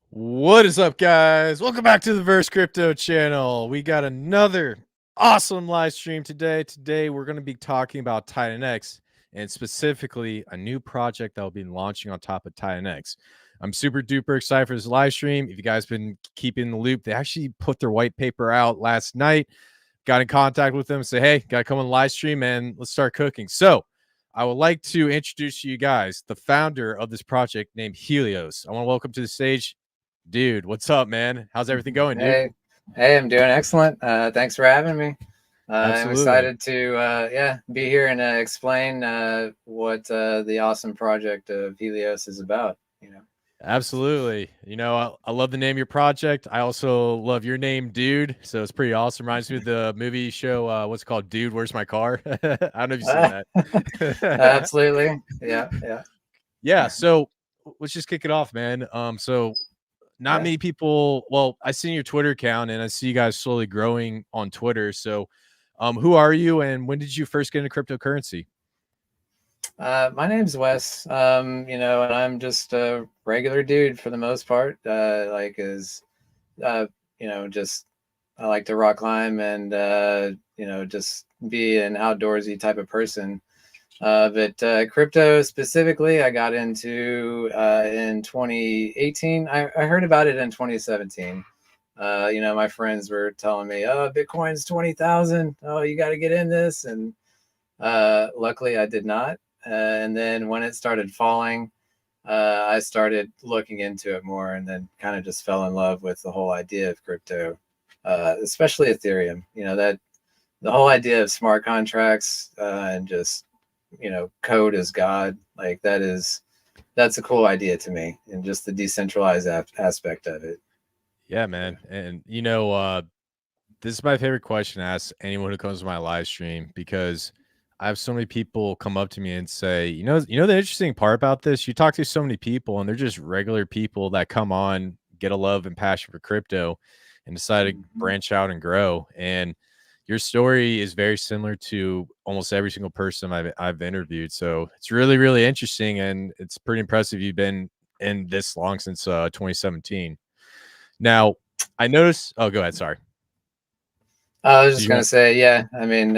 What is up, guys? Welcome back to the Verse Crypto channel. We got another awesome live stream today. Today, we're going to be talking about titanX and specifically a new project that will be launching on top of titanX. I'm super duper excited for this live stream. If you guys been keeping the loop, they actually put their white paper out last night. Got in contact with them, say, hey, got to come on the live stream and let's start cooking. So, I would like to introduce you guys the founder of this project named Helios. I want to welcome to the stage. Dude, what's up, man? How's everything going, dude? Hey, I'm doing excellent. Thanks for having me. I'm Absolutely. excited to be here and explain what the awesome project of Helios is about. Absolutely. I love the name of your project. I also love your name, Dude. So it's pretty awesome. Reminds me of the movie show, what's it called? Dude, Where's My Car? I don't know if you've seen that. Absolutely. Yeah. Yeah, so let's just kick it off, man. So not Yeah. many people, well, I see your Twitter account and I see you guys slowly growing on Twitter. So who are you and when did you first get into cryptocurrency? My name's Wes. And I'm just a regular dude for the most part. Uh, just I like to rock climb and just be an outdoorsy type of person. But crypto specifically, I got into in 2018. I heard about it in 2017. My friends were telling me, "Oh, Bitcoin's 20,000. Oh, you got to get in this." And luckily, I did not. And then when it started falling, I started looking into it more, and then kind of just fell in love with the whole idea of crypto, especially Ethereum. That the whole idea of smart contracts and just code is God. Like that's a cool idea to me, and just the decentralized aspect of it. Yeah, Yeah. man. And this is my favorite question to ask anyone who comes to my live stream because I have so many people come up to me and say, the interesting part about this, you talk to so many people and they're just regular people that come on, get a love and passion for crypto and decide to Mhm. branch out and grow. And your story is very similar to almost every single person I've interviewed. So it's really, really interesting. And it's pretty impressive you've been in this long since 2017. Now, I noticed, oh, go ahead. Sorry. I was Did just you gonna want, say, yeah. I mean,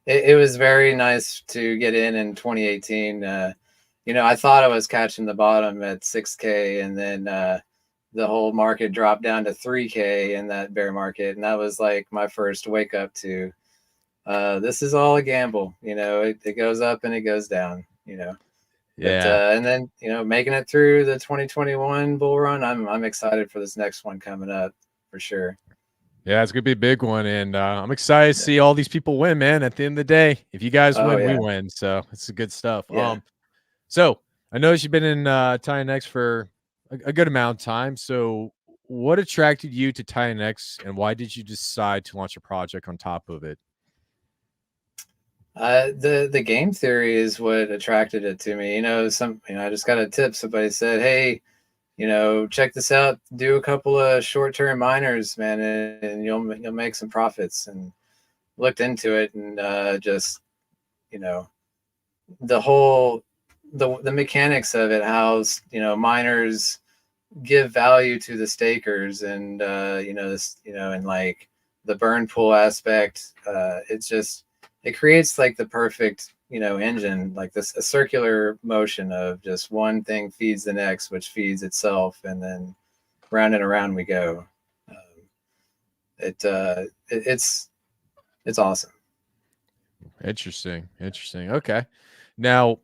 it was very nice to get in 2018. I thought I was catching the bottom at 6K, and then the whole market dropped down to 3K in that bear market, and that was like my first wake up to this is all a gamble. It goes up and it goes down. But yeah. and then making it through the 2021 bull run, I'm excited for this next one coming up for sure. Yeah, it's gonna be a big one, and I'm excited to Yeah. see all these people win, man. At the end of the day, if you guys Oh win, we yeah, win. So it's good stuff. yeah. So I noticed you've been in titanX for a good amount of time. So what attracted you to titanX, and why did you decide to launch a project on top of it? The game theory is what attracted it to me. I just got a tip. Somebody said, "Hey, check this out. Do a couple of short-term miners, man, and you'll make some profits." And looked into it, and just you know the whole the mechanics of it, how miners give value to the stakers, and and like the burn pool aspect. It creates like the perfect engine, like this a circular motion of just one thing feeds the next, which feeds itself, and then round and around we go. Um, it's awesome. Interesting. Okay. Now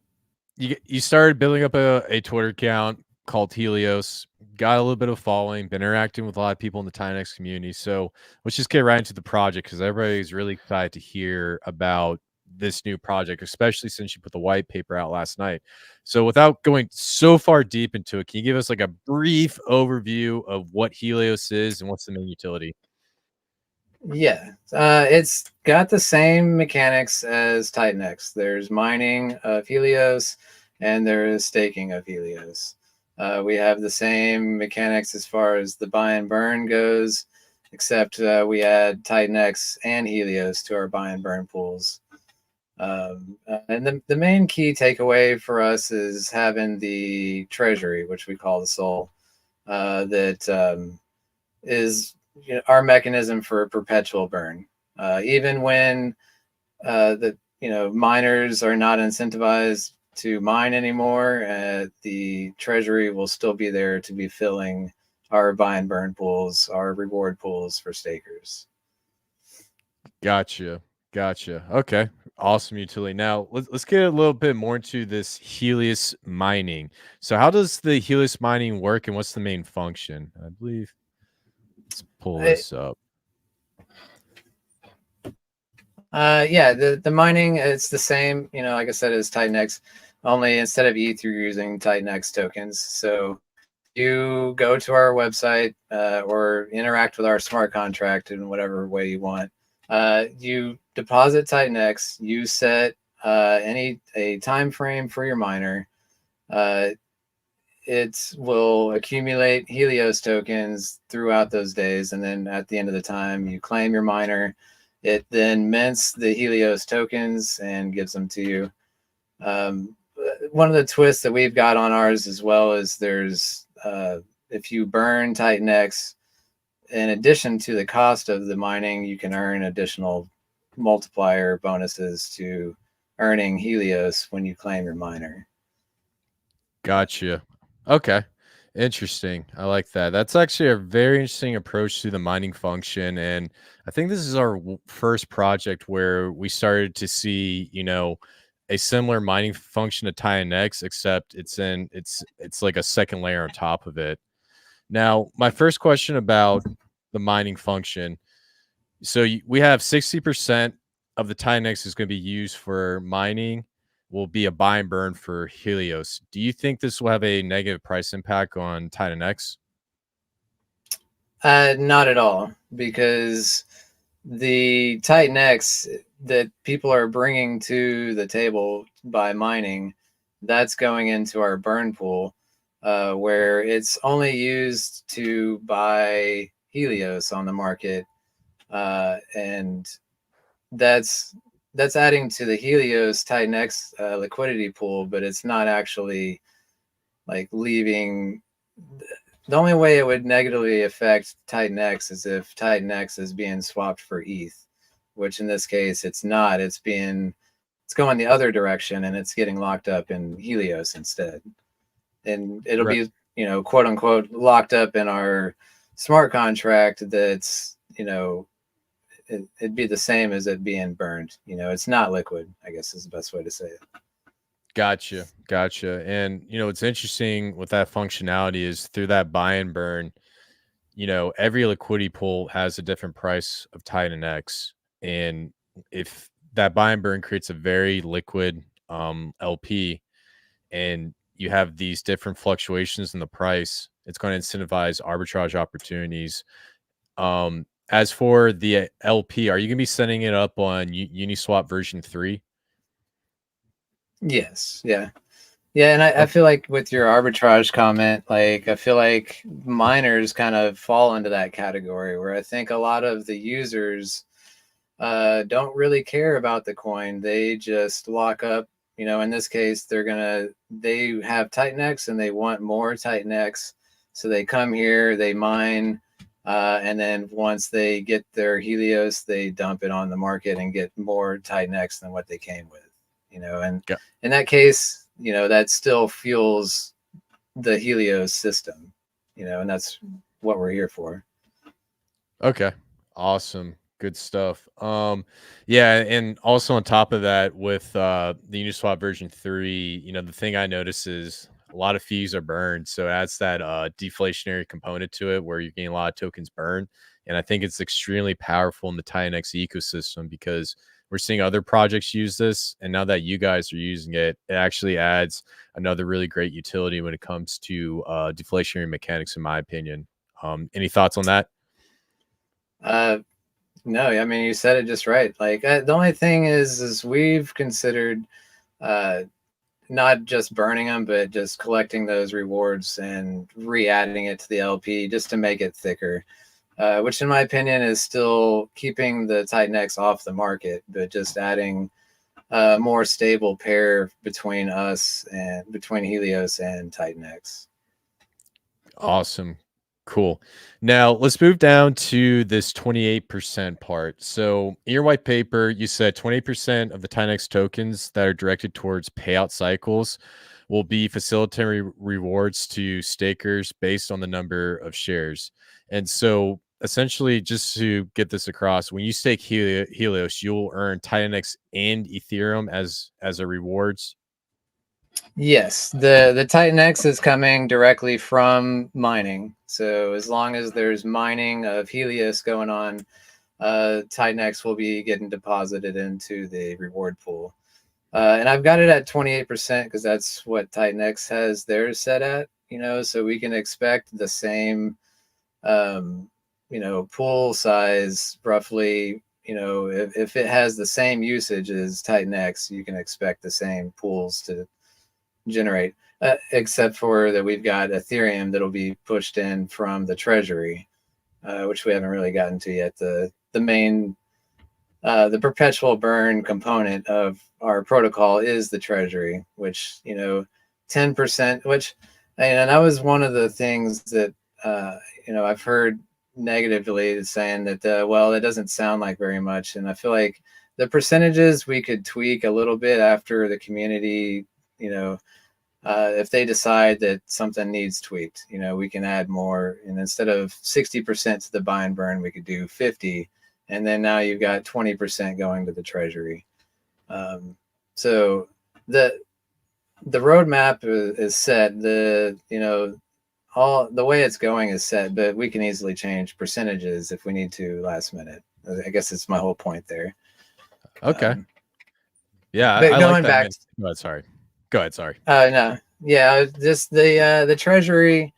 you started building up a Twitter account called Helios, got a little bit of following, been interacting with a lot of people in the titanX community. So let's just get right into the project because everybody's really excited to hear about this new project, especially since you put the white paper out last night. So without going so far deep into it, can you give us like a brief overview of what Helios is and what's the main utility? Yeah, it's got the same mechanics as titanX. There's mining of Helios, and there is staking of Helios. We have the same mechanics as far as the buy and burn goes, except we add titanX and Helios to our buy and burn pools. And the main key takeaway for us is having the treasury, which we call the soul. that is our mechanism for perpetual burn. Even when the miners are not incentivized to mine anymore, the treasury will still be there to be filling our buy and burn pools, our reward pools for stakers. Gotcha. Gotcha. Okay. Awesome utility. Now let's get a little bit more into this Helios mining. So how does the Helios mining work and what's the main function? I believe let's pull this up. Yeah, the mining, it's the same, like I said, as titanX, only instead of ETH, you're using titanX tokens. So you go to our website or interact with our smart contract in whatever way you want. You deposit titanX, you set a time frame for your miner. It will accumulate Helios tokens throughout those days, and then at the end of the time, you claim your miner. It then mints the Helios tokens and gives them to you. One of the twists that we've got on ours as well is there's if you burn titanX, in addition to the cost of the mining, you can earn additional multiplier bonuses to earning Helios when you claim your miner. Gotcha. Okay. Interesting. I like that. That's actually a very interesting approach to the mining function. And I think this is our first project where we started to see, a similar mining function to titanX, except it's like a second layer on top of it. Now, my first question about the mining function. So we have 60% of the titanX is going to be used for mining will be a buy and burn for Helios. Do you think this will have a negative price impact on titanX? Not at all, because the titanX that people are bringing to the table by mining, that's going into our burn pool, where it's only used to buy Helios on the market, and that's adding to the Helios titanX liquidity pool, but it's not actually like leaving. The only way it would negatively affect titanX is if titanX is being swapped for ETH, which in this case it's not. It's going the other direction, and it's getting locked up in Helios instead. And it'll Right. be, quote unquote, locked up in our smart contract that's, it'd be the same as it being burned. It's not liquid, I guess is the best way to say it. Gotcha. Gotcha. And what's interesting with that functionality is through that buy and burn, every liquidity pool has a different price of titanX. And if that buy and burn creates a very liquid LP and you have these different fluctuations in the price, it's going to incentivize arbitrage opportunities. As for the LP, are you going to be setting it up on Uniswap version 3? Yes. Yeah. Yeah, and I feel like with your arbitrage comment, like I feel like miners kind of fall into that category where I think a lot of the users don't really care about the coin. They just lock up, in this case, they have titanX and they want more titanX. So they come here, they mine, and then once they get their Helios, they dump it on the market and get more titanX than what they came with, and Yeah. in that case, that still fuels the Helios system, and that's what we're here for. Okay. Awesome. Good stuff. Yeah, and also on top of that, with the Uniswap version 3, the thing I notice is a lot of fees are burned. So it adds that deflationary component to it where you're getting a lot of tokens burned. And I think it's extremely powerful in the titanX ecosystem because we're seeing other projects use this. And now that you guys are using it, it actually adds another really great utility when it comes to deflationary mechanics, in my opinion. Any thoughts on that? No, I mean, you said it just right. Like the only thing is we've considered uh, not just burning them, but just collecting those rewards and re-adding it to the LP just to make it thicker. Which in my opinion is still keeping the titanX off the market, but just adding a more stable pair between us and between Helios and titanX. Awesome. Cool. Now let's move down to this 28% part. So in your white paper, you said 20% of the titanX tokens that are directed towards payout cycles will be facilitating rewards to stakers based on the number of shares. And so essentially, just to get this across, when you stake Helios, you'll earn titanX and Ethereum as a rewards. Yes, the titanX is coming directly from mining. So as long as there's mining of Helios going on, titanX will be getting deposited into the reward pool. And I've got it at 28% because that's what titanX has theirs set at, so we can expect the same, pool size roughly. If it has the same usage as titanX, you can expect the same pools to generate, except for that we've got Ethereum that'll be pushed in from the treasury, which we haven't really gotten to yet. The main, the perpetual burn component of our protocol is the treasury, which 10%, and that was one of the things that I've heard negatively saying that well, it doesn't sound like very much, and I feel like the percentages we could tweak a little bit after the community, if they decide that something needs tweaked, we can add more. And instead of 60% to the buy and burn, we could do 50. And then now you've got 20% going to the treasury. So the roadmap is set. All the way it's going is set, but we can easily change percentages if we need to last minute. I guess it's my whole point there. Okay. Yeah, But I going like that. back, Go ahead, sorry. Go ahead, sorry. no, yeah, just the treasury,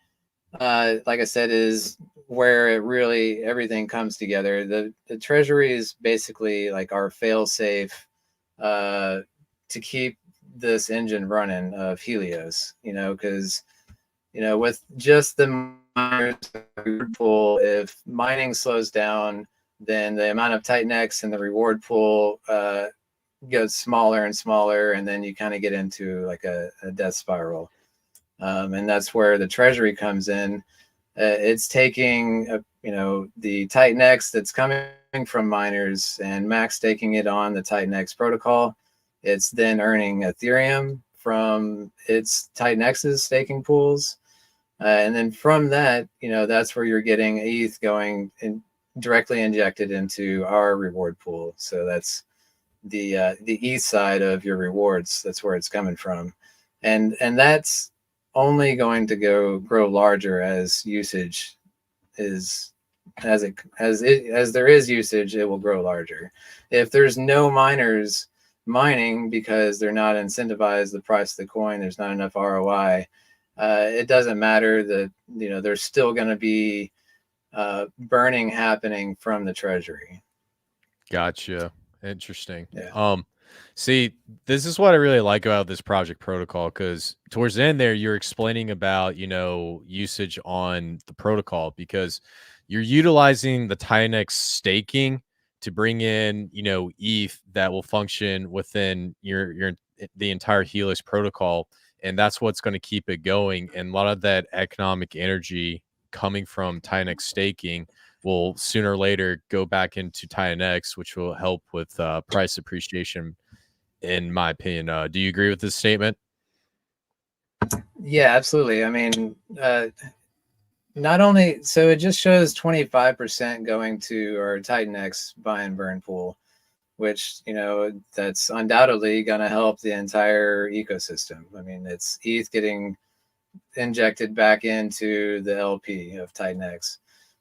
like I said, is where it really everything comes together. The treasury is basically like our fail safe to keep this engine running of Helios, because with just the miners pool, if mining slows down, then the amount of titanX in the reward pool goes smaller and smaller, and then you kind of get into like a death spiral. And that's where the treasury comes in. It's taking the titanX that's coming from miners and max staking it on the titanX protocol. It's then earning Ethereum from its titanX's staking pools, and then from that, that's where you're getting ETH going and directly injected into our reward pool. So that's the ETH side of your rewards. That's where it's coming from, and that's only going to grow larger as usage is, as there is usage, it will grow larger. If there's no miners mining because they're not incentivized the price of the coin, there's not enough ROI, it doesn't matter that there's still going to be burning happening from the treasury. Gotcha. Interesting. Yeah. See, this is what I really like about this project protocol, because towards the end there, you're explaining about, usage on the protocol, because you're utilizing the titanX staking to bring in, ETH that will function within the entire Helios protocol. And that's what's going to keep it going. And a lot of that economic energy coming from titanX staking will sooner or later go back into titanX, which will help with price appreciation, in my opinion. Do you agree with this statement? Yeah, absolutely. I mean, not only, so it just shows 25% going to our titanX buy and burn pool, which, that's undoubtedly going to help the entire ecosystem. I mean, it's ETH getting injected back into the LP of titanX,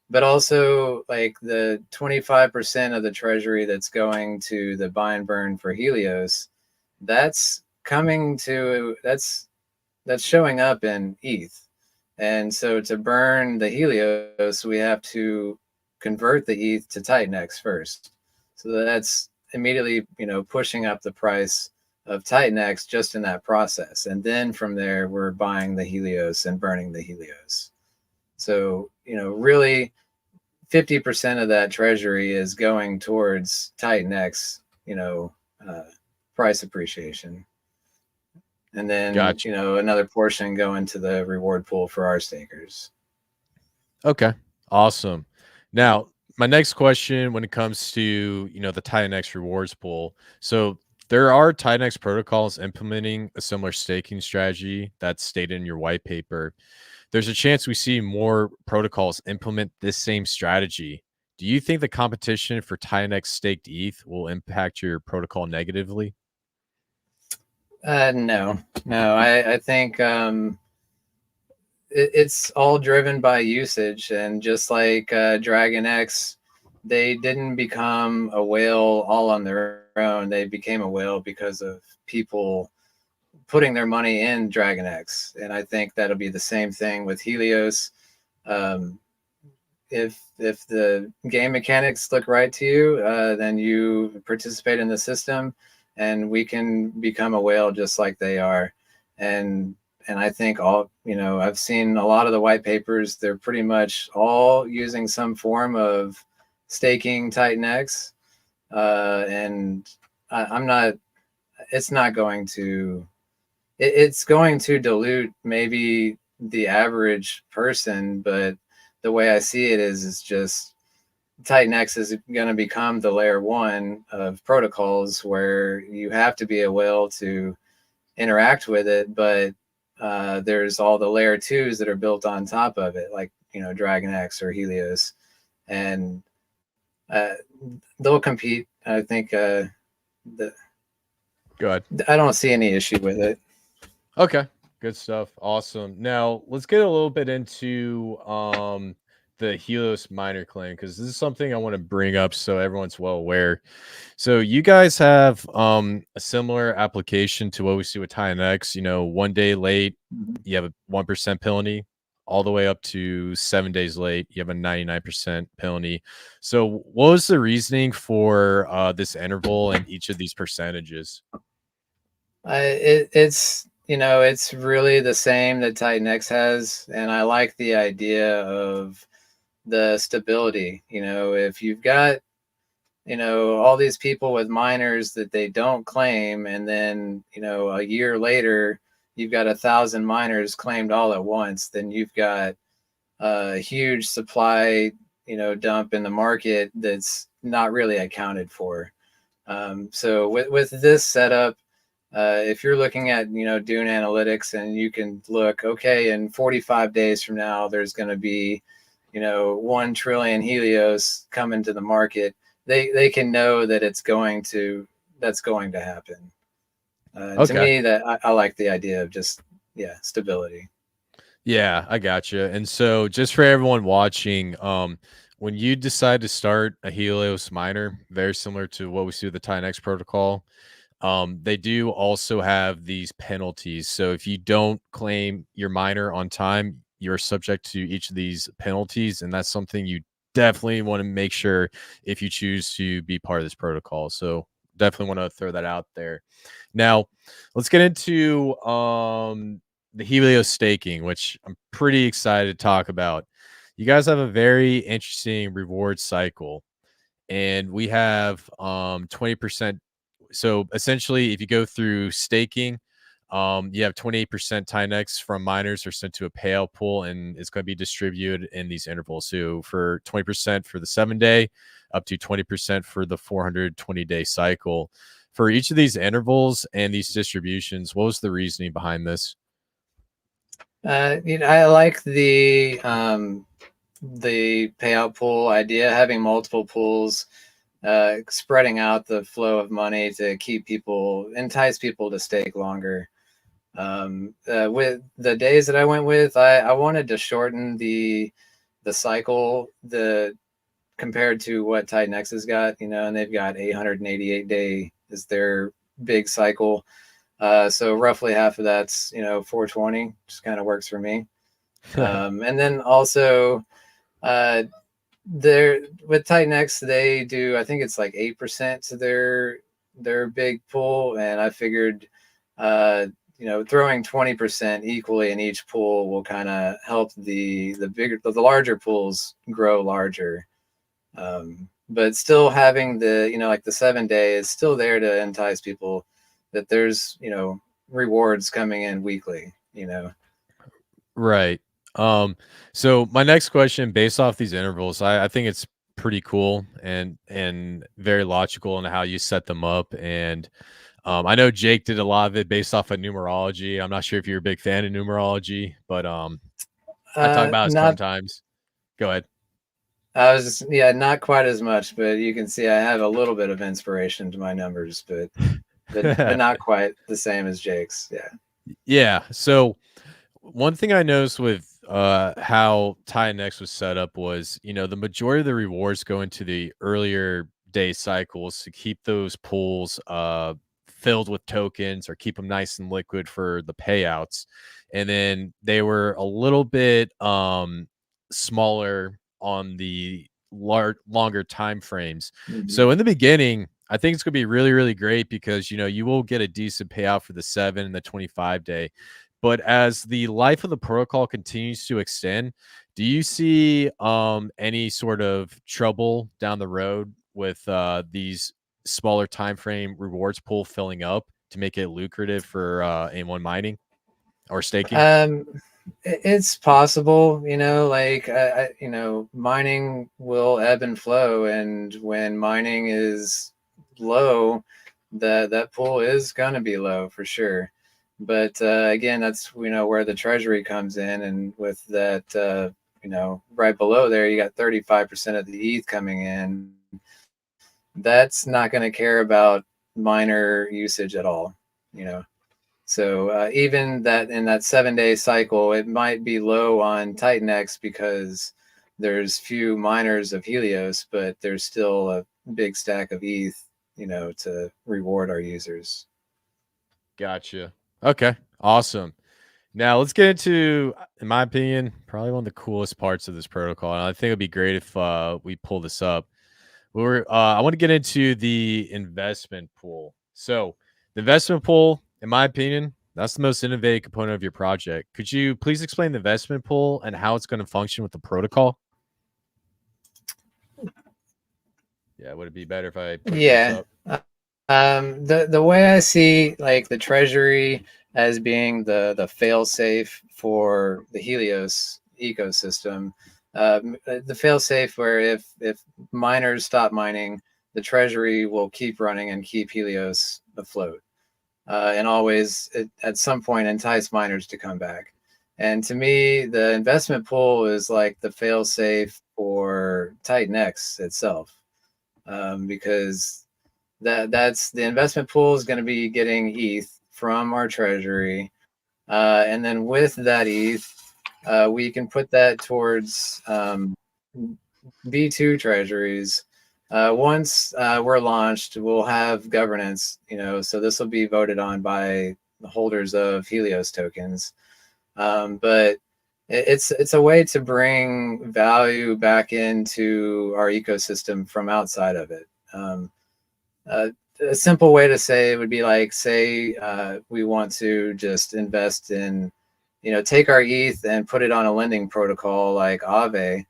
but also like the 25% of the treasury that's going to the buy and burn for Helios, that's showing up in ETH. And so to burn the Helios, we have to convert the ETH to titanX first. So that's immediately, pushing up the price of titanX just in that process. And then from there, we're buying the Helios and burning the Helios. So, really 50% of that treasury is going towards titanX, price appreciation. And then, Gotcha. another portion going to the reward pool for our stakers. Okay, awesome. Now, my next question when it comes to, the titanX rewards pool. So there are titanX protocols implementing a similar staking strategy that's stated in your white paper. There's a chance we see more protocols implement this same strategy. Do you think the competition for titanX staked ETH will impact your protocol negatively? No. I think it's all driven by usage, and just like Dragon X, they didn't become a whale all on their own. They became a whale because of people putting their money in Dragon X, and I think that'll be the same thing with Helios. Um, if the game mechanics look right to you, then you participate in the system, and we can become a whale just like they are. And I think all, I've seen a lot of the white papers. They're pretty much all using some form of staking titanX, and I'm not. It's not going to. It's going to dilute maybe the average person, but the way I see it is just titanX is going to become the layer one of protocols where you have to be a whale to interact with it, but there's all the layer twos that are built on top of it, like Dragon X or Helios, and uh, they'll compete. I think Go ahead. I don't see any issue with it. Okay. Good stuff. Awesome. Now let's get a little bit into the Helios miner claim, because this is something I want to bring up so everyone's well aware. So you guys have a similar application to what we see with titanX. 1 day late, you have a 1% penalty, all the way up to 7 days late, you have a 99% penalty. So what was the reasoning for this interval and each of these percentages? It's really the same that titanX has, and I like the idea of the stability. If you've got all these people with miners that they don't claim, and then a year later you've got 1,000 miners claimed all at once, then you've got a huge supply dump in the market that's not really accounted for. So with this setup, if you're looking at doing analytics, and you can look, okay, in 45 days from now there's going to be 1 trillion Helios coming to the market, they can know that that's going to happen. To Okay. me, that I like the idea of just stability. Yeah, I gotcha. And so just for everyone watching, when you decide to start a Helios miner, very similar to what we see with the titanX protocol, they do also have these penalties. So if you don't claim your miner on time, you're subject to each of these penalties, and that's something you definitely want to make sure if you choose to be part of this protocol. So definitely want to throw that out there. Now, let's get into the Helios staking, which I'm pretty excited to talk about. You guys have a very interesting reward cycle, and we have 20%. So essentially, if you go through staking, you have 28% titanX from miners are sent to a payout pool, and it's going to be distributed in these intervals. So for 20% for the 7 day, up to 20% for the 420-day cycle. For each of these intervals and these distributions, what was the reasoning behind this? I like the payout pool idea, having multiple pools, spreading out the flow of money to entice people to stake longer. With the days that I went with, I wanted to shorten the cycle, compared to what titanX has got, and they've got 888-day is their big cycle. So roughly half of that's 420, just kind of works for me. And then also, they're with titanX, they do, I think it's like 8% to their big pool, and I figured throwing 20% equally in each pool will kind of help the larger pools grow larger. But still having like the 7 day is still there to entice people that there's rewards coming in weekly. Right. So my next question, based off these intervals, I think it's pretty cool and very logical in how you set them up. And I know Jake did a lot of it based off of numerology. I'm not sure if you're a big fan of numerology, but I talk about it Not, sometimes. Go ahead. I was just, yeah, not quite as much, but you can see I have a little bit of inspiration to my numbers, but not quite the same as Jake's. Yeah. Yeah. So one thing I noticed with how titanX was set up was, the majority of the rewards go into the earlier day cycles to keep those pools filled with tokens or keep them nice and liquid for the payouts. And then they were a little bit smaller on the longer time frames. Mhm. So in the beginning, I think it's going to be really, really great because, you will get a decent payout for the 7 and the 25 day. But as the life of the protocol continues to extend, do you see any sort of trouble down the road with these smaller time frame rewards pool filling up to make it lucrative for anyone mining or staking? Um, it's possible, like mining will ebb and flow, and when mining is low, that pool is gonna be low for sure. But again, that's where the treasury comes in, and with that, right below there, you got 35% of the ETH coming in. That's not going to care about miner usage at all, you know. So even that in that 7 day cycle, it might be low on titanX because there's few miners of Helios, but there's still a big stack of ETH, to reward our users. Gotcha. Okay. Awesome. Now let's get into, in my opinion, probably one of the coolest parts of this protocol. And I think it'd be great if we pull this up. I want to get into the investment pool. So the investment pool, in my opinion, that's the most innovative component of your project. Could you please explain the investment pool and how it's going to function with the protocol? Yeah, would it be better if I push this Yeah. up? The way I see like the treasury as being the fail safe for the Helios ecosystem, the fail safe where if miners stop mining, the treasury will keep running and keep Helios afloat, and always at some point entice miners to come back. And to me, the investment pool is like the fail safe for titanX itself, because that's the investment pool is going to be getting ETH from our treasury, and then with that ETH, we can put that towards V2 treasuries. Once we're launched, we'll have governance. So this will be voted on by the holders of Helios tokens. But it's a way to bring value back into our ecosystem from outside of it. Uh, a simple way to say it would be like, say we want to just invest in, take our ETH and put it on a lending protocol like Aave.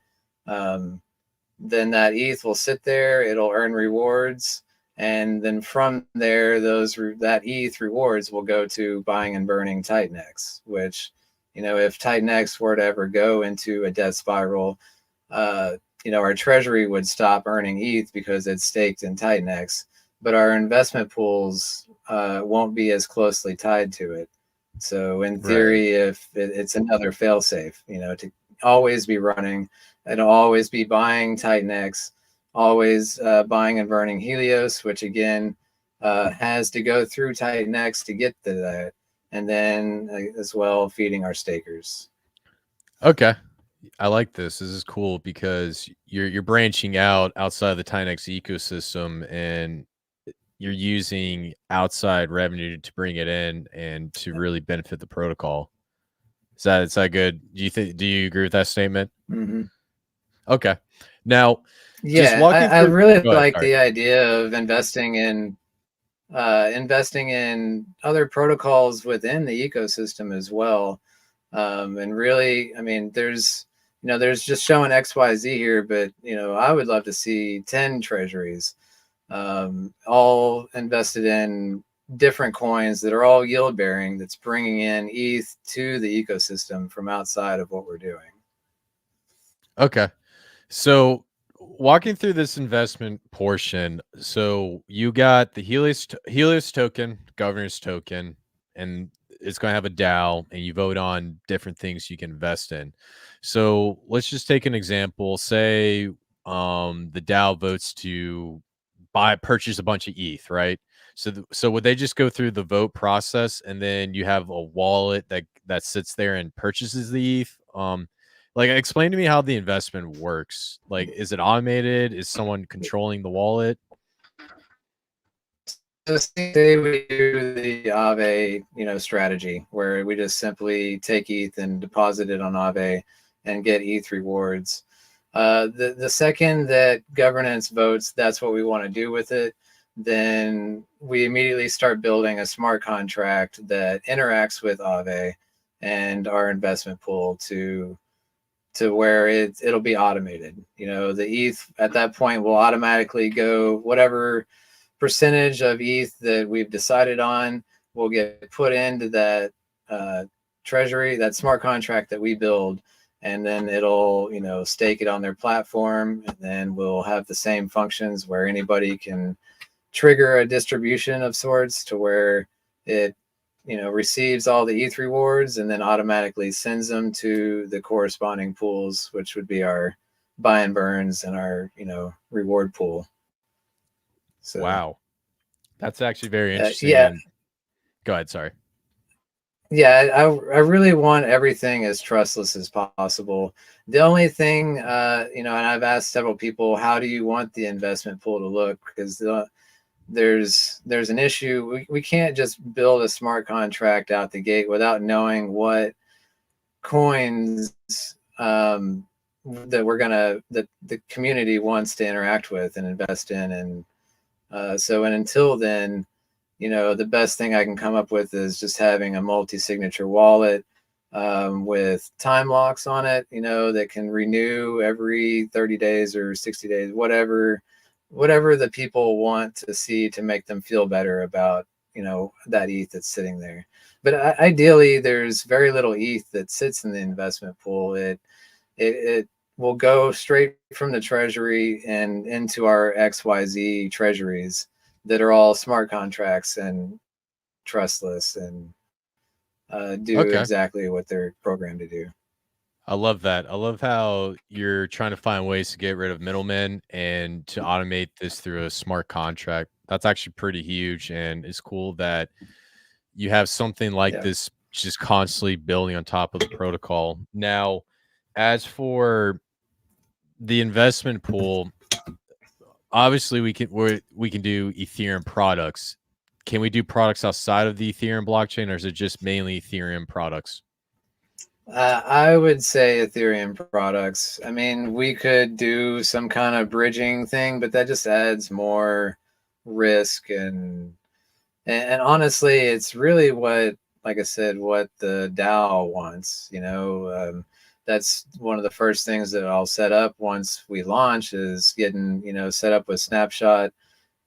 Then that ETH will sit there, it'll earn rewards, and then from there, that ETH rewards will go to buying and burning titanX. Which, if titanX were to ever go into a death spiral, our treasury would stop earning ETH because it's staked in titanX, but our investment pools won't be as closely tied to it. So in Right. theory, if it's another failsafe, to always be running, and always be buying titanX, always buying and burning Helios, which again has to go through titanX to get to that, and then as well feeding our stakers. Okay. I like this. This is cool because you're branching out outside of the titanX ecosystem and you're using outside revenue to bring it in and to really benefit the protocol. Is that good? Do you agree with that statement? Mm-hmm. Okay. Now, just Yeah, walking I through. really Go ahead. like Sorry. the idea of investing in other protocols within the ecosystem as well. And really, I mean, there's just showing XYZ here, but I would love to see 10 treasuries, all invested in different coins that are all yield bearing that's bringing in ETH to the ecosystem from outside of what we're doing. Okay. So walking through this investment portion, so you got the Helios token, governor's token, and it's going to have a DAO, and you vote on different things you can invest in. So let's just take an example. Say the DAO votes to purchase a bunch of ETH, right? So would they just go through the vote process, and then you have a wallet that sits there and purchases the ETH? Like, explain to me how the investment works. Like, is it automated? Is someone controlling the wallet? So say we do the Aave, strategy where we just simply take ETH and deposit it on Aave and get ETH rewards. The second that governance votes, that's what we want to do with it. Then we immediately start building a smart contract that interacts with Aave and our investment pool to where it'll be automated. The ETH at that point will automatically go whatever percentage of ETH that we've decided on will get put into that treasury, that smart contract that we build, and then it'll stake it on their platform, and then we'll have the same functions where anybody can trigger a distribution of sorts to where it receives all the ETH rewards and then automatically sends them to the corresponding pools, which would be our buy and burns and our reward pool. So Wow, that's actually very interesting. yeah, And go ahead. Sorry. yeah, I really want everything as trustless as possible. The only thing, and I've asked several people, how do you want the investment pool to look? Because there's an issue. We can't just build a smart contract out the gate without knowing what coins that the community wants to interact with and invest in. And until then, the best thing I can come up with is just having a multi-signature wallet with time locks on it, that can renew every 30 days or 60 days, whatever the people want to see to make them feel better about, that ETH that's sitting there. But ideally, there's very little ETH that sits in the investment pool. It will go straight from the treasury and into our XYZ treasuries that are all smart contracts and trustless and do Okay. exactly what they're programmed to do. I love that. I love how you're trying to find ways to get rid of middlemen and to automate this through a smart contract. That's actually pretty huge. And it's cool that you have something like Yeah. this just constantly building on top of the protocol. Now, as for the investment pool, obviously we can do Ethereum products. Can we do products outside of the Ethereum blockchain, or is it just mainly Ethereum products? I would say Ethereum products. I mean, we could do some kind of bridging thing, but that just adds more risk and honestly, it's really what, like I said, what the DAO wants. That's one of the first things that I'll set up once we launch is getting set up with Snapshot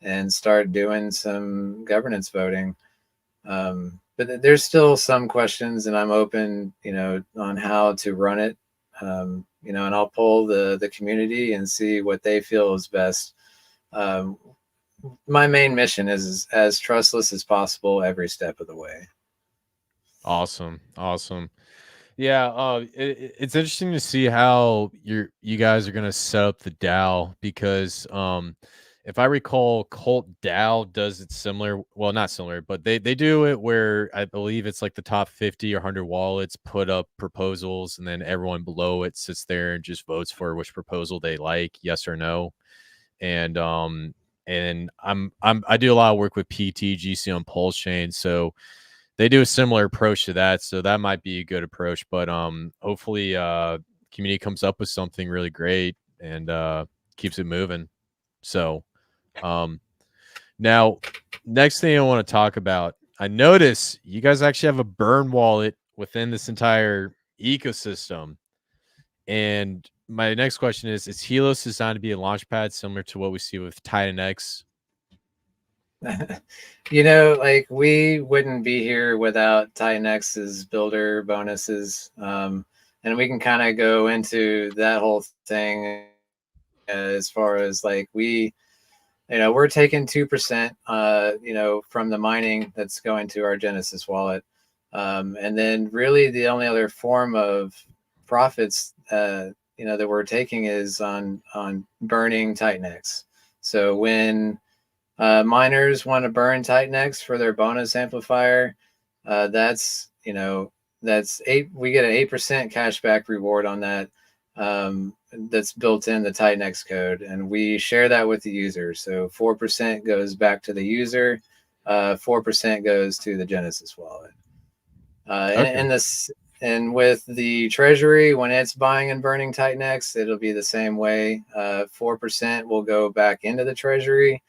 and start doing some governance voting. But there's still some questions, and I'm open, on how to run it. And I'll poll the community and see what they feel is best. My main mission is as trustless as possible every step of the way. Awesome. Yeah, it's interesting to see how you guys are gonna set up the DAO because if I recall, Cult DAO does it similar. Well, not similar, but they do it where I believe it's like the top 50 or 100 wallets put up proposals, and then everyone below it sits there and just votes for which proposal they like, yes or no. And I do a lot of work with PTGC on Pulsechain, so they do a similar approach to that, so that might be a good approach. But hopefully community comes up with something really great and keeps it moving. So now next thing I want to talk about, I notice you guys actually have a burn wallet within this entire ecosystem. And my next question is Helios designed to be a launchpad similar to what we see with titanX? You know, like we wouldn't be here without titanX's builder bonuses. And we can kind of go into that whole thing as far as like we're taking 2%, from the mining that's going to our Genesis wallet. And then really the only other form of profits, that we're taking is on burning titanX. So when miners want to burn titanX for their bonus amplifier, that's we get an 8% cashback reward on that. That's built in the titanX code, and we share that with the user. So 4% goes back to the user, 4% goes to the Genesis wallet. And with the treasury, when it's buying and burning titanX, it'll be the same way. 4% will go back into the treasury,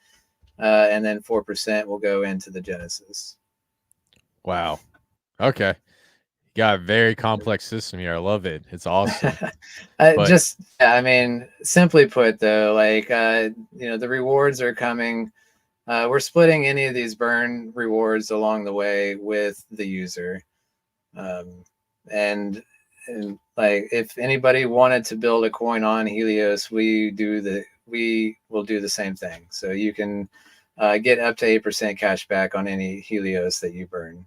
and then 4% will go into the Genesis. Wow. Okay. You got a very complex system here. I love it. It's awesome. Simply put, though, like, the rewards are coming. We're splitting any of these burn rewards along the way with the user. And like, if anybody wanted to build a coin on Helios, we will do the same thing. So you can get up to 8% cash back on any Helios that you burn.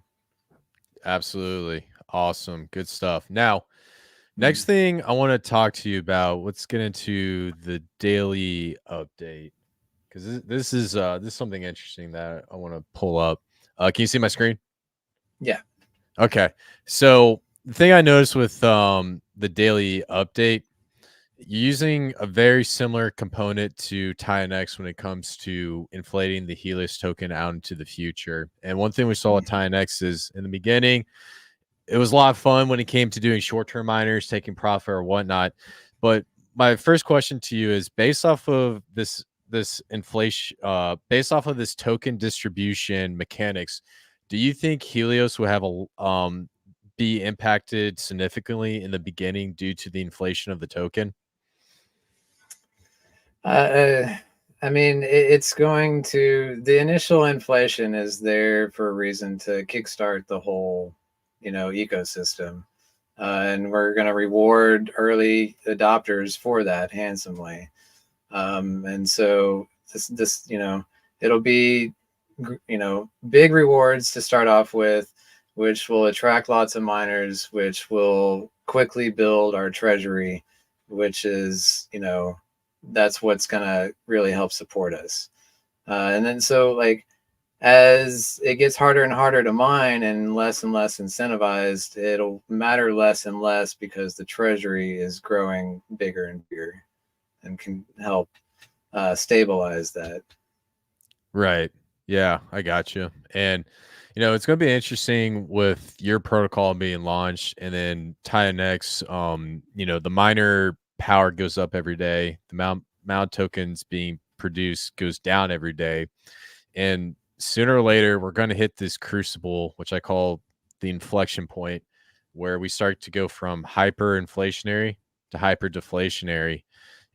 Absolutely. Awesome. Good stuff. Now, next thing I want to talk to you about, let's get into the daily update, because this is something interesting that I want to pull up. Can you see my screen? Yeah. Okay. So the thing I noticed with the daily update, using a very similar component to titanX when it comes to inflating the Helios token out into the future. And one thing we saw with titanX is in the beginning, it was a lot of fun when it came to doing short-term miners, taking profit or whatnot. But my first question to you is, based off of this inflation, based off of this token distribution mechanics, do you think Helios will have a be impacted significantly in the beginning due to the inflation of the token? I mean, it's going to, the initial inflation is there for a reason to kickstart the whole, ecosystem. And we're going to reward early adopters for that handsomely. And so this, it'll be, big rewards to start off with, which will attract lots of miners, which will quickly build our treasury, which is, that's what's going to really help support us. And then so, like, as it gets harder and harder to mine and less incentivized, it'll matter less and less because the treasury is growing bigger and bigger and can help stabilize that. Right. Yeah, I got you. And it's going to be interesting with your protocol being launched, and then titanX. The miner power goes up every day. The amount of tokens being produced goes down every day, and sooner or later we're going to hit this crucible, which I call the inflection point, where we start to go from hyperinflationary to hyper deflationary.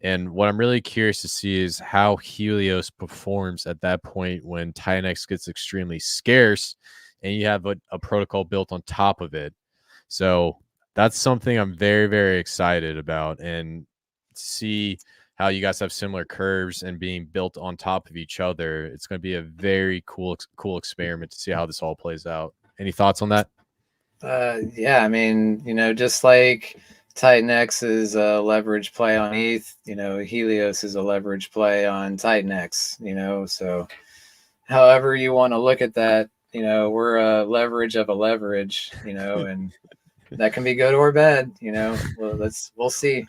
And what I'm really curious to see is how Helios performs at that point when titanX gets extremely scarce and you have a protocol built on top of it. So that's something I'm very, very excited about, and see how you guys have similar curves and being built on top of each other. It's going to be a very cool experiment to see how this all plays out. Any thoughts on that? Yeah, I mean, just like titanX is a leverage play on ETH, Helios is a leverage play on titanX, so however you want to look at that, we're a leverage of a leverage, and that can be good or bad, we'll see.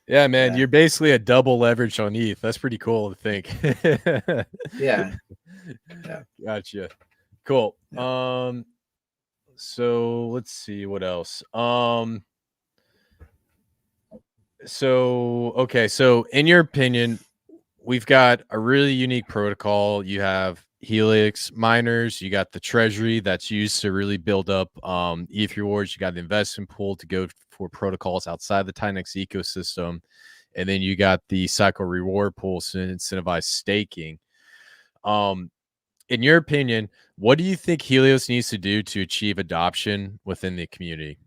Yeah, man, you're basically a double leverage on ETH. That's pretty cool to think. Yeah. Gotcha. Cool. Yeah. So let's see what else. So in your opinion, we've got a really unique protocol. You have Helix miners, you got the treasury that's used to really build up ETH rewards, you got the investment pool to go for protocols outside the titanX ecosystem, and then you got the cycle reward pool to incentivize staking. in your opinion, what do you think Helios needs to do to achieve adoption within the community?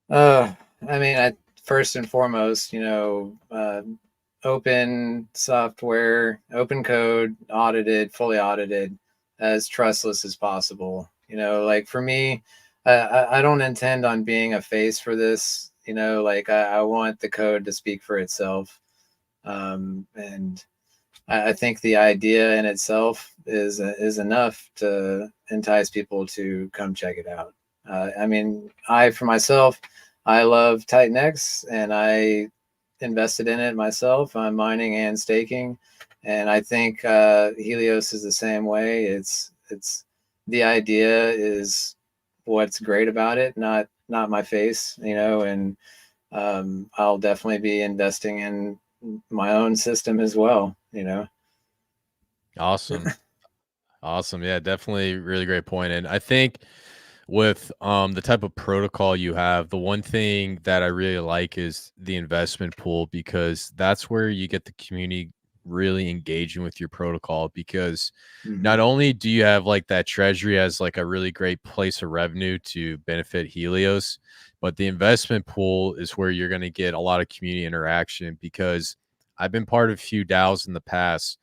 I mean, first and foremost, open software, open code, audited, fully audited, as trustless as possible. Like for me, I don't intend on being a face for this. Like I want the code to speak for itself. And I think the idea in itself is enough to entice people to come check it out. I mean, for myself, I love titanX, and I invested in it myself. I'm mining and staking, and I think Helios is the same way. It's the idea is what's great about it, not my face, and I'll definitely be investing in my own system as well. Awesome. Awesome. Yeah, definitely really great point. And I think with the type of protocol you have, the one thing that I really like is the investment pool, because that's where you get the community really engaging with your protocol, because not Mhm. only do you have like that treasury as like a really great place of revenue to benefit Helios, but the investment pool is where you're going to get a lot of community interaction, because I've been part of a few DAOs in the past,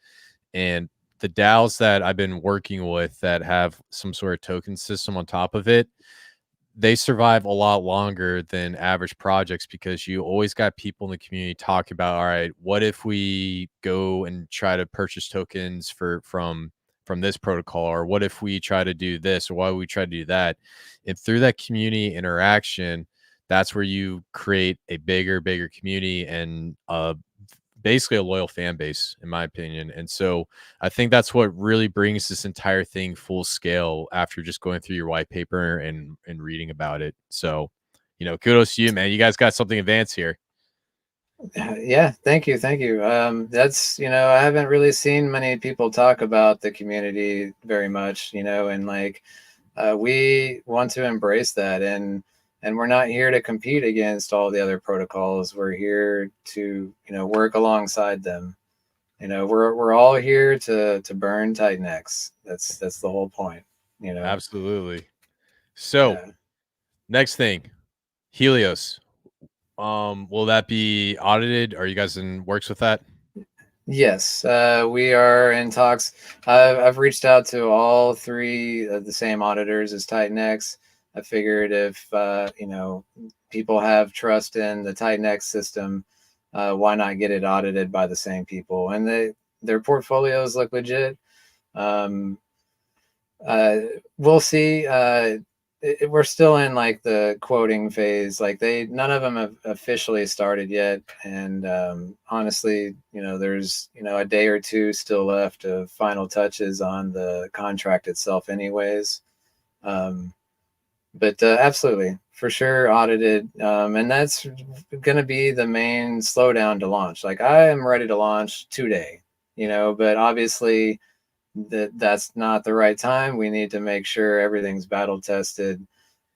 and the DAOs that I've been working with that have some sort of token system on top of it, they survive a lot longer than average projects, because you always got people in the community talking about, all right, what if we go and try to purchase tokens from this protocol, or what if we try to do this, or why would we try to do that? And through that community interaction, that's where you create a bigger community, and basically a loyal fan base, in my opinion. And so I think that's what really brings this entire thing full scale after just going through your white paper and reading about it. So, kudos to you, man. You guys got something advanced here. Yeah, thank you. That's, I haven't really seen many people talk about the community very much, and like we want to embrace that, and we're not here to compete against all the other protocols. We're here to, work alongside them. We're all here to burn titanX. That's the whole point, Absolutely. So, Yeah. next thing, Helios. Will that be audited? Are you guys in works with that? Yes, we are in talks. I've reached out to all three of the same auditors as titanX. I figured if people have trust in the titanX system, why not get it audited by the same people? And their portfolios look legit. Um, uh, we'll see. We're still in like the quoting phase. Like none of them have officially started yet. And honestly, there's a day or two still left of final touches on the contract itself, anyways. Um, but absolutely, for sure, audited. And that's going to be the main slowdown to launch. Like I am ready to launch today, but obviously that's not the right time. We need to make sure everything's battle tested,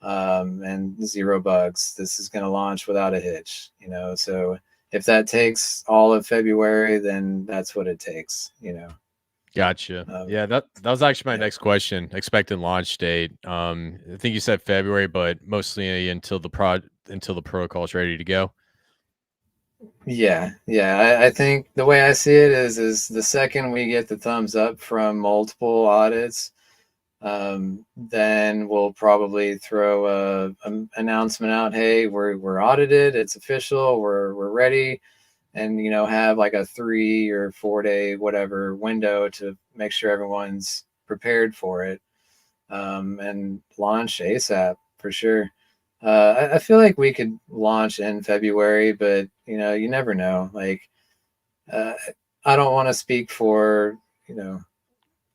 and zero bugs. This is going to launch without a hitch, so if that takes all of February, then that's what it takes. Gotcha. um, Yeah, that was actually my yeah. next question. Expected launch date. I think you said February, but mostly until until the protocol is ready to go. Yeah. I think the way I see it is the second we get the thumbs up from multiple audits, then we'll probably throw a announcement out. Hey, we're audited. It's official. We're ready, and have like a 3 or 4 day whatever window to make sure everyone's prepared for it, and launch ASAP for sure. I feel like we could launch in February, but you never know. Like uh, I don't want to speak for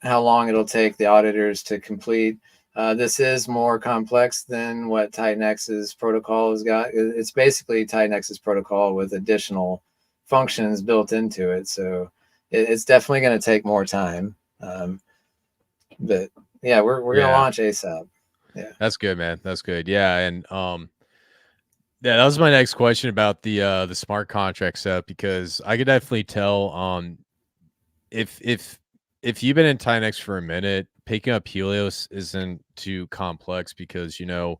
how long it'll take the auditors to complete. This is more complex than what titanX's protocol has got. It's basically titanX's protocol with additional functions built into it. So it's definitely going to take more time. But yeah, we're going to Yeah, launch ASAP. Yeah. that's good, man. That's good. Yeah, and yeah, that was my next question about the smart contract setup, because I could definitely tell if you've been in titanX for a minute, picking up Helios isn't too complex because the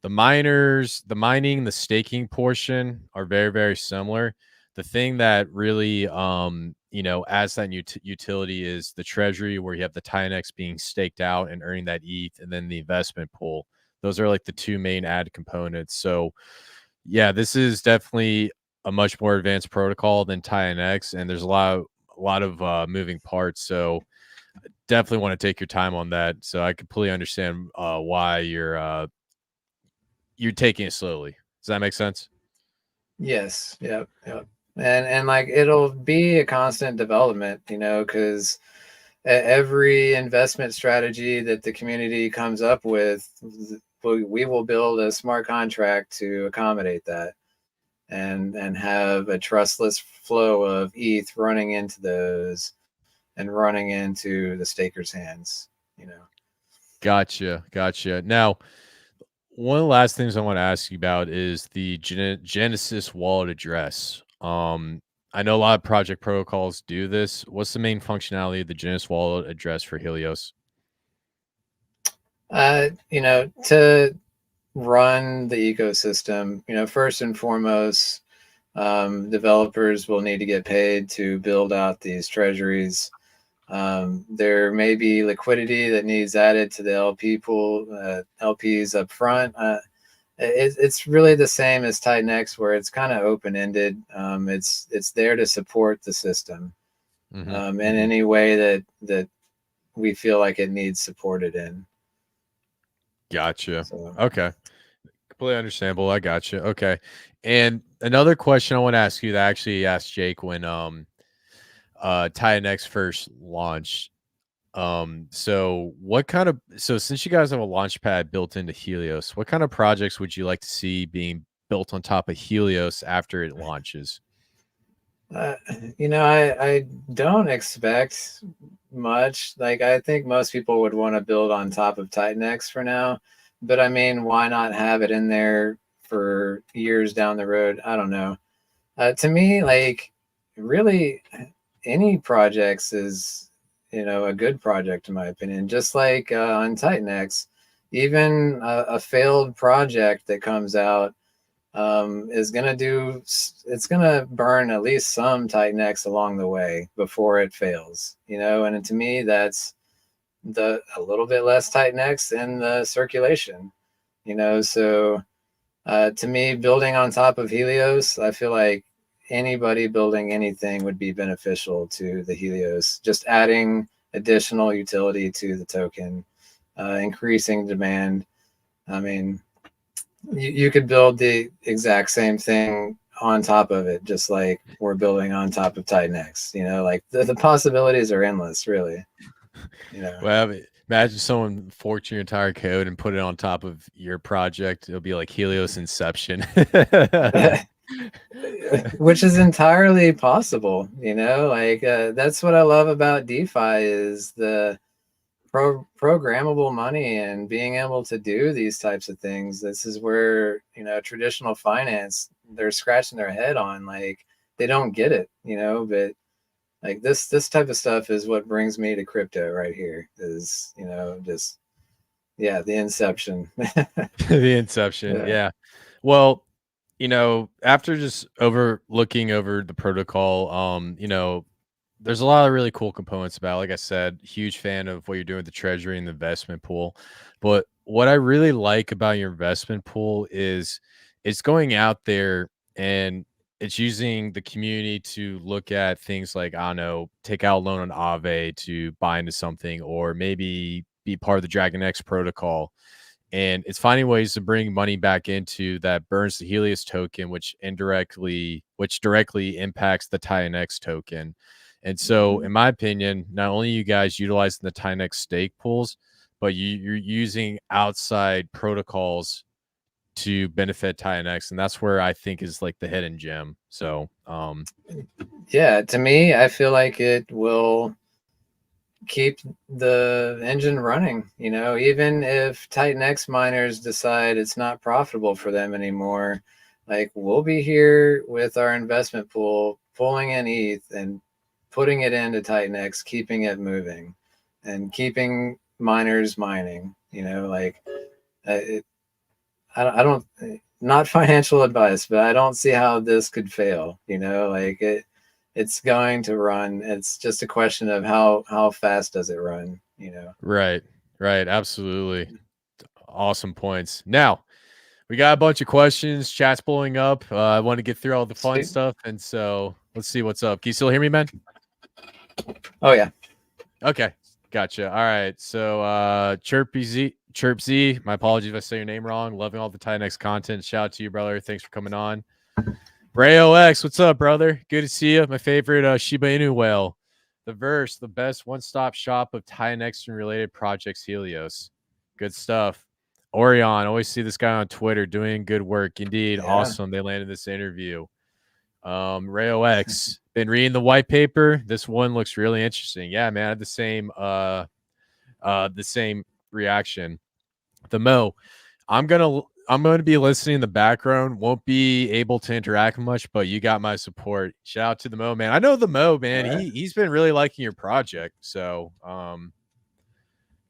miners, the mining, the staking portion are very, very similar. The thing that really, adds that utility is the treasury, where you have the titanX being staked out and earning that ETH, and then the investment pool. Those are like the two main add components. So, yeah, this is definitely a much more advanced protocol than titanX, and there's a lot of moving parts. So, definitely want to take your time on that. So, I completely understand why you're taking it slowly. Does that make sense? Yes. Yep. Yep. And like it'll be a constant development, because every investment strategy that the community comes up with, we will build a smart contract to accommodate that, and have a trustless flow of ETH running into those and running into the staker's hands. Gotcha. Now, one of the last things I want to ask you about is the Genesis wallet address. I know a lot of project protocols do this. What's the main functionality of the Genesis wallet address for Helios? To run the ecosystem, first and foremost, developers will need to get paid to build out these treasuries. There may be liquidity that needs added to the LP pool, LPs up front. It's really the same as titanX, where it's kind of open-ended. It's there to support the system in any way that we feel like it needs supported in. Gotcha. So, Okay. Completely understandable. I gotcha. Okay. And another question I want to ask you that I actually asked Jake when titanX first launched. So since you guys have a Launchpad built into Helios, what kind of projects would you like to see being built on top of Helios after it launches? I don't expect much. Like, I think most people would want to build on top of titanX for now, but I mean, why not have it in there for years down the road? I don't know. To me, like, really, any projects is, a good project in my opinion. Just like on titanX, even a failed project that comes out is it's gonna burn at least some titanX along the way before it fails. And to me, that's a little bit less titanX in the circulation. So to me, building on top of Helios, I feel like anybody building anything would be beneficial to the Helios. Just adding additional utility to the token, increasing demand. I mean, you could build the exact same thing on top of it, just like we're building on top of titanX. Like the possibilities are endless, really. Well, imagine someone forked your entire code and put it on top of your project. It'll be like Helios Inception. Which is entirely possible. Like that's what I love about DeFi is the programmable money and being able to do these types of things. This is where traditional finance, they're scratching their head on, like they don't get it, but like this type of stuff is what brings me to crypto right here, is just the inception. The Inception, Yeah. yeah. Well, after just looking over the protocol, there's a lot of really cool components about it. Like I said, huge fan of what you're doing with the treasury and the investment pool. But what I really like about your investment pool is it's going out there and it's using the community to look at things like, I don't know, take out a loan on Aave to buy into something, or maybe be part of the Dragon X protocol. And it's finding ways to bring money back into that burns the Helios token, which directly impacts the titanX token. And so, in my opinion, not only you guys utilizing the titanX stake pools, but you're using outside protocols to benefit titanX, and that's where I think is like the hidden gem. So, Yeah, to me, I feel like it will keep the engine running. Even if titanX miners decide it's not profitable for them anymore, like we'll be here with our investment pool, pulling in ETH and putting it into titanX, keeping it moving, and keeping miners mining. You know, like I don't, not financial advice, but I don't see how this could fail. You know, like it's going to run. It's just a question of how fast does it run. You know. Right. Absolutely. Awesome points. Now, we got a bunch of questions. Chat's blowing up. I want to get through all the fun Sweet. stuff. And so let's see what's up. Can you still hear me, man? Oh, yeah. Okay. Gotcha. All right. So Chirp Z, my apologies if I say your name wrong. Loving all the titanX content. Shout out to you, brother. Thanks for coming on. Rayo X, what's up, brother? Good to see you. My favorite Shiba Inu whale. The Verse, the best one-stop shop of titanX and related projects, Helios. Good stuff. Orion, always see this guy on Twitter doing good work. Indeed, Yeah. awesome. They landed this interview. Rayo X, been reading the white paper. This one looks really interesting. Yeah, man, I had the same reaction. The Mo, I'm gonna be listening in the background. Won't be able to interact much, but you got my support. Shout out to the Mo, man. I know the Mo, man. Right. He's been really liking your project. So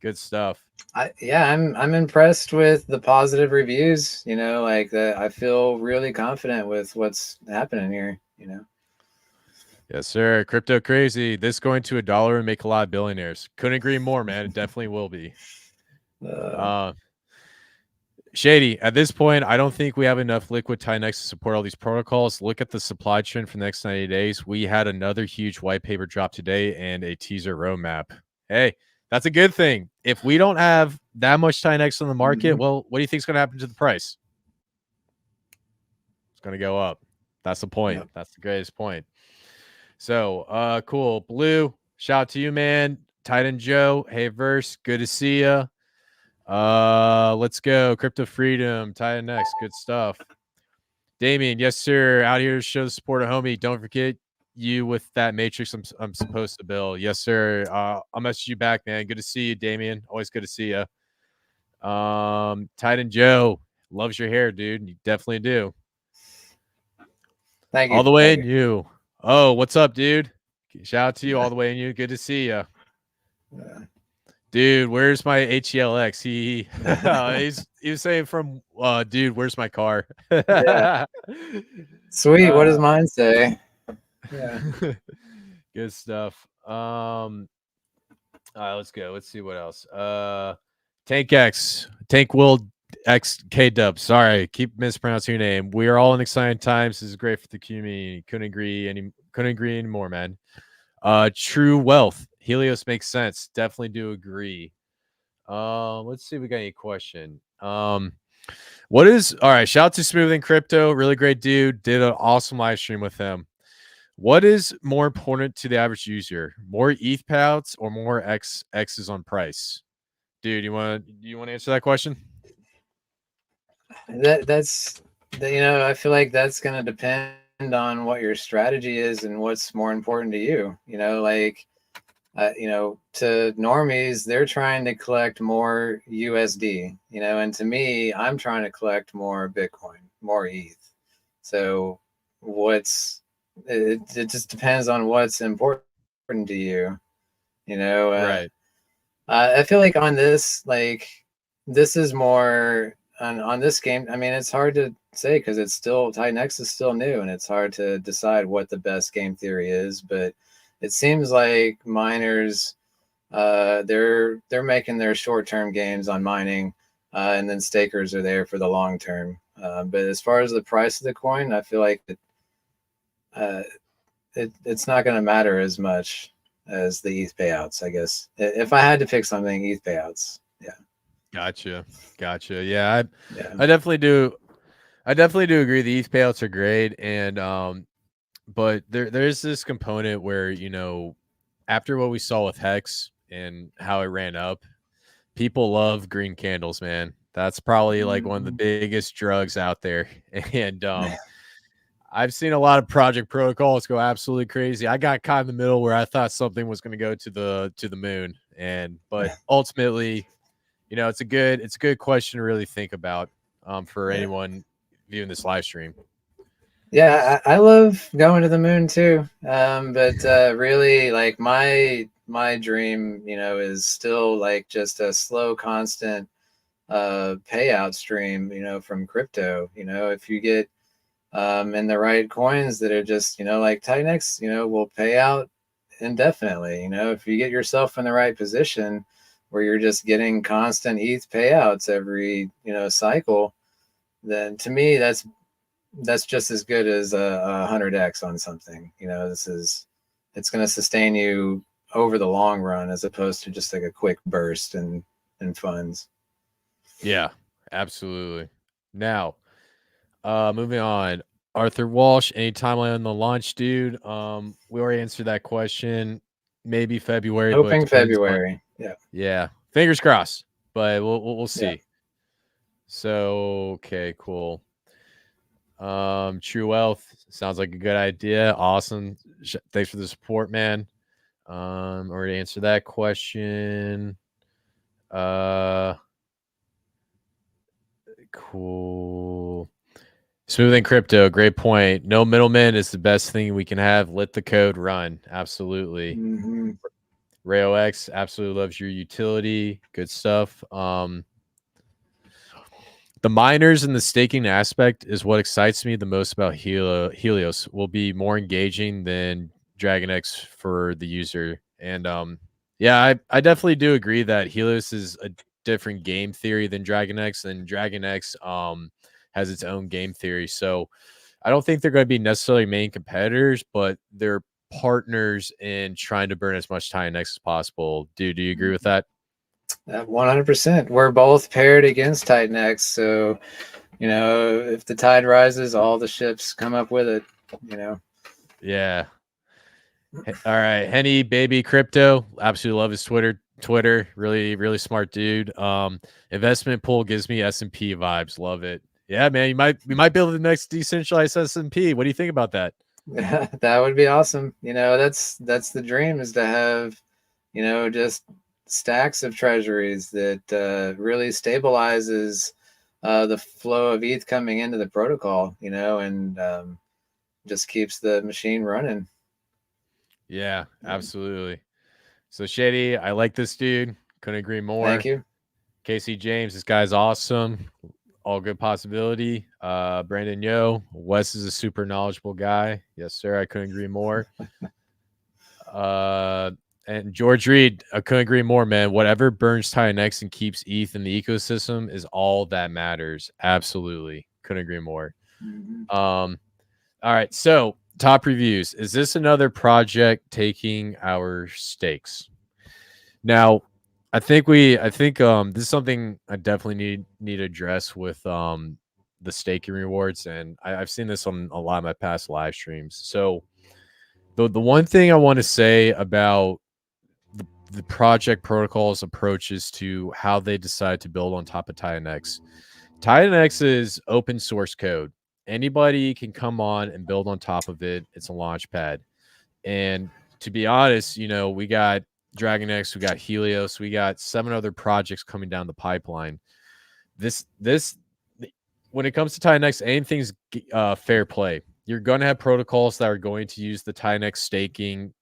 good stuff. I'm impressed with the positive reviews. You know, like that. I feel really confident with what's happening here. You know. Yes, sir. Crypto crazy. This going to $1 and make a lot of billionaires. Couldn't agree more, man. It definitely will be. Shady, at this point, I don't think we have enough liquid titanX to support all these protocols. Look at the supply trend for the next 90 days. We had another huge white paper drop today and a teaser roadmap. Hey, that's a good thing. If we don't have that much titanX on the market, well, what do you think is going to happen to the price? It's going to go up. That's the point. Yep. That's the greatest point. So, cool. Blue, shout out to you, man. Titan Joe, hey, Verse, good to see you. Let's go. Crypto Freedom, titanX, good stuff. Damien, yes, sir. Out here to show the support of homie. Don't forget you with that matrix I'm supposed to build. Yes, sir. I'll message you back, man. Good to see you, Damien. Always good to see you. Titan Joe loves your hair, dude. You definitely do. Thank you. All the way in you. Oh, what's up, dude? Shout out to you all the way in you. Good to see you. Dude, where's my HELX? He was saying from dude, where's my car? Yeah. Sweet. What does mine say? Yeah. Good stuff. All right, let's go. Let's see what else. Tank Will X K Dub. Sorry, keep mispronouncing your name. We are all in exciting times. This is great for the community. Couldn't agree anymore, man. True Wealth. Helios makes sense. Definitely do agree. Let's see if we got any question. What is all right? Shout out to Smooth and Crypto. Really great dude. Did an awesome live stream with him. What is more important to the average user? More ETH payouts or more X's on price? Dude, do you want to answer that question? That's you know, I feel like that's gonna depend on what your strategy is and what's more important to you. You know, like you know, to normies, they're trying to collect more USD, you know, and to me, I'm trying to collect more Bitcoin, more ETH. So it just depends on what's important to you, you know. Right. I feel like on this, like this is more on this game. I mean, it's hard to say because it's still titanX is still new, and it's hard to decide what the best game theory is, but it seems like miners they're making their short-term gains on mining, and then stakers are there for the long term. But as far as the price of the coin, I feel like it's not going to matter as much as the ETH payouts, I guess. If I had to pick something, ETH payouts. Yeah. Gotcha. Yeah, I definitely do. I definitely do agree. The ETH payouts are great, and but there's this component where, you know, after what we saw with Hex and how it ran up, people love green candles, man. That's probably like one of the biggest drugs out there. And I've seen a lot of project protocols go absolutely crazy. I got caught in the middle where I thought something was going to go to the moon, but ultimately, you know, it's a good question to really think about for anyone viewing this live stream. Yeah, I love going to the moon too. But really, like my dream, is still like just a slow, constant payout stream, from crypto. If you get in the right coins that are just, like titanX, will pay out indefinitely. If you get yourself in the right position where you're just getting constant ETH payouts every, cycle, then to me that's just as good as a 100x on something. It's going to sustain you over the long run as opposed to just like a quick burst in funds. Yeah, absolutely. Now, moving on. Arthur Walsh, any timeline on the launch, dude? We already answered that question. Maybe February, but Hoping depends on. February. Yeah. Yeah, fingers crossed. But we'll Yeah. see. So okay, cool. True Wealth sounds like a good idea. Awesome. Thanks for the support, man. Already answered that question. Cool. Smoothing crypto, great point. No middleman is the best thing we can have. Let the code run. Absolutely. Mm-hmm. Rayo X absolutely loves your utility. Good stuff. The miners and the staking aspect is what excites me the most about Helios. Will be more engaging than DragonX for the user. And yeah, I definitely do agree that Helios is a different game theory than DragonX, and DragonX has its own game theory. So I don't think they're going to be necessarily main competitors, but they're partners in trying to burn as much titanX as possible. Do you agree with that? 100%. We're both paired against titanX, so if the tide rises, all the ships come up with it. Yeah. All right, Henny Baby Crypto. Absolutely love his Twitter, really smart dude. Investment pool gives me S&P vibes. Love it. Yeah, man. We might build the next decentralized S&P. What do you think about that? That would be awesome. That's the dream, is to have, just stacks of treasuries that really stabilizes the flow of ETH coming into the protocol, and just keeps the machine running. Yeah, absolutely. So Shady, I like this dude. Couldn't agree Thank more. you. Casey James, this guy's awesome. All good possibility. Brandon Yo, Wes is a super knowledgeable guy. Yes, sir. I couldn't agree more. And George Reed, I couldn't agree more, man. Whatever burns titanX and keeps ETH in the ecosystem is all that matters. Absolutely. Couldn't agree more. Mhm. All right. So top reviews. Is this another project taking our stakes? Now, I think this is something I definitely need to address with the staking rewards, and I've seen this on a lot of my past live streams. So the one thing I want to say about the project protocol's approaches to how they decide to build on top of titanX. titanX is open source code. Anybody can come on and build on top of it. It's a Launchpad. And to be honest, we got DragonX, we got Helios, we got 7 other projects coming down the pipeline. This when it comes to titanX, anything's fair play. You're going to have protocols that are going to use the titanX staking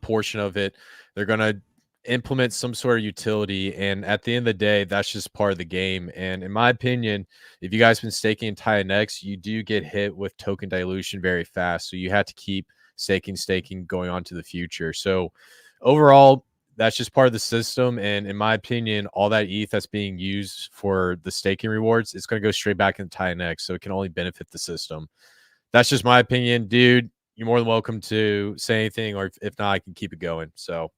portion of it. They're going to implement some sort of utility, and at the end of the day, that's just part of the game. And in my opinion, if you guys been staking in titanX, you do get hit with token dilution very fast, so you have to keep staking going on to the future. So overall, that's just part of the system, and in my opinion, all that ETH that's being used for the staking rewards, it's going to go straight back into titanX, so it can only benefit the system. That's just my opinion, dude. You're more than welcome to say anything, or if not, I can keep it going. So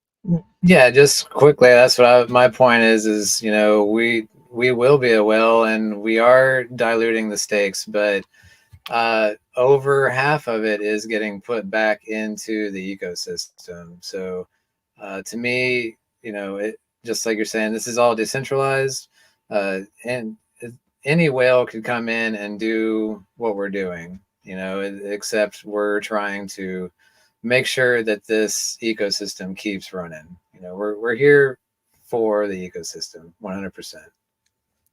Yeah, just quickly, that's what my point is, we will be a whale, and we are diluting the stakes, but over half of it is getting put back into the ecosystem. So to me, just like you're saying, this is all decentralized, and any whale could come in and do what we're doing, except we're trying to make sure that this ecosystem keeps running. We're here for the ecosystem 100%.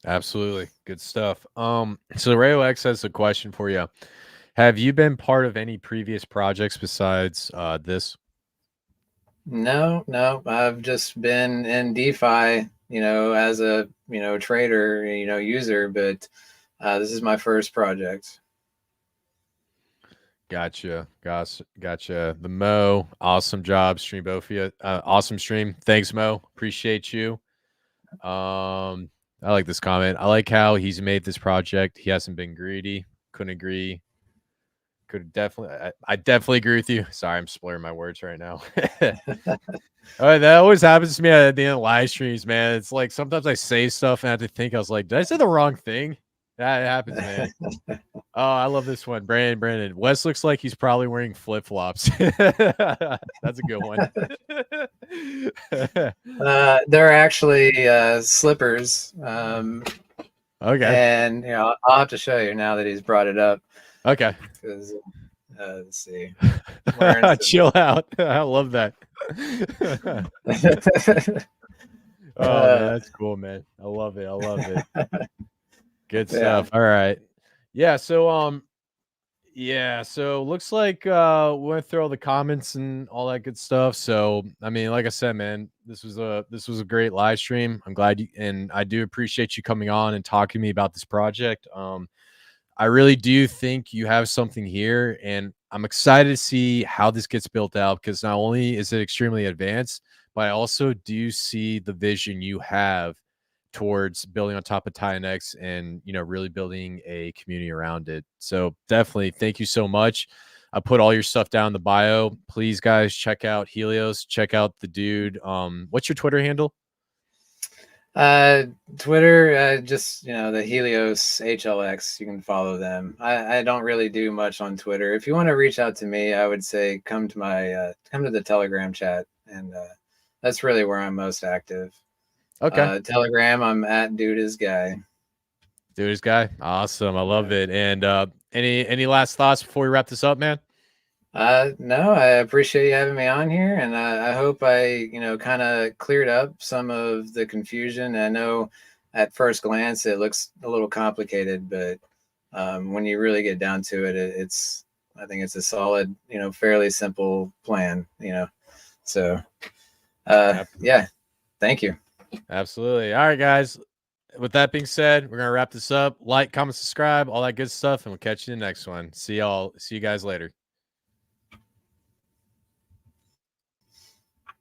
Absolutely. Good stuff. So Rayo X has a question for you. Have you been part of any previous projects besides this? No, no, I've just been in DeFi, as a, trader, user, but this is my first project. Gotcha. Gotcha. The Mo, awesome job, stream both of you. Awesome stream. Thanks, Mo. Appreciate you. I like this comment. I like how he's made this project. He hasn't been greedy. Couldn't agree. Could definitely. I definitely agree with you. Sorry, I'm slurring my words right now. All right, that always happens to me at the end of live streams, man. It's like sometimes I say stuff and I have to think. I was like, did I say the wrong thing? That happens, man. Oh, I love this one. Brandon. Wes looks like he's probably wearing flip flops. That's a good one. They're actually slippers. Okay. And I'll have to show you now that he's brought it up. Okay. Because let's see. Chill out. I love that. Oh man, that's cool, man. I love it. Good stuff. All right. Yeah, so so looks like we went through all the comments and all that good stuff. So I mean, like I said, man, this was a great live stream. I'm glad you, and I do appreciate you coming on and talking to me about this project. I really do think you have something here, and I'm excited to see how this gets built out, because not only is it extremely advanced, but I also do see the vision you have towards building on top of titanX and, really building a community around it. So definitely thank you so much. I put all your stuff down in the bio. Please, guys, check out Helios. Check out the dude. What's your Twitter handle? Twitter, just the Helios HLX. You can follow them. I don't really do much on Twitter. If you want to reach out to me, I would say come to the Telegram chat, and that's really where I'm most active. Okay. Telegram, I'm at Duda's Guy. Duda's Guy. Awesome. I love it. And any last thoughts before we wrap this up, man? No, I appreciate you having me on here, and I hope I, kind of cleared up some of the confusion. I know at first glance it looks a little complicated, but when you really get down to it, I think it's a solid, fairly simple plan, So, yeah, thank you. Absolutely. All right, guys. With that being said, we're gonna wrap this up. Like, comment, subscribe, all that good stuff, and we'll catch you in the next one. See you guys later.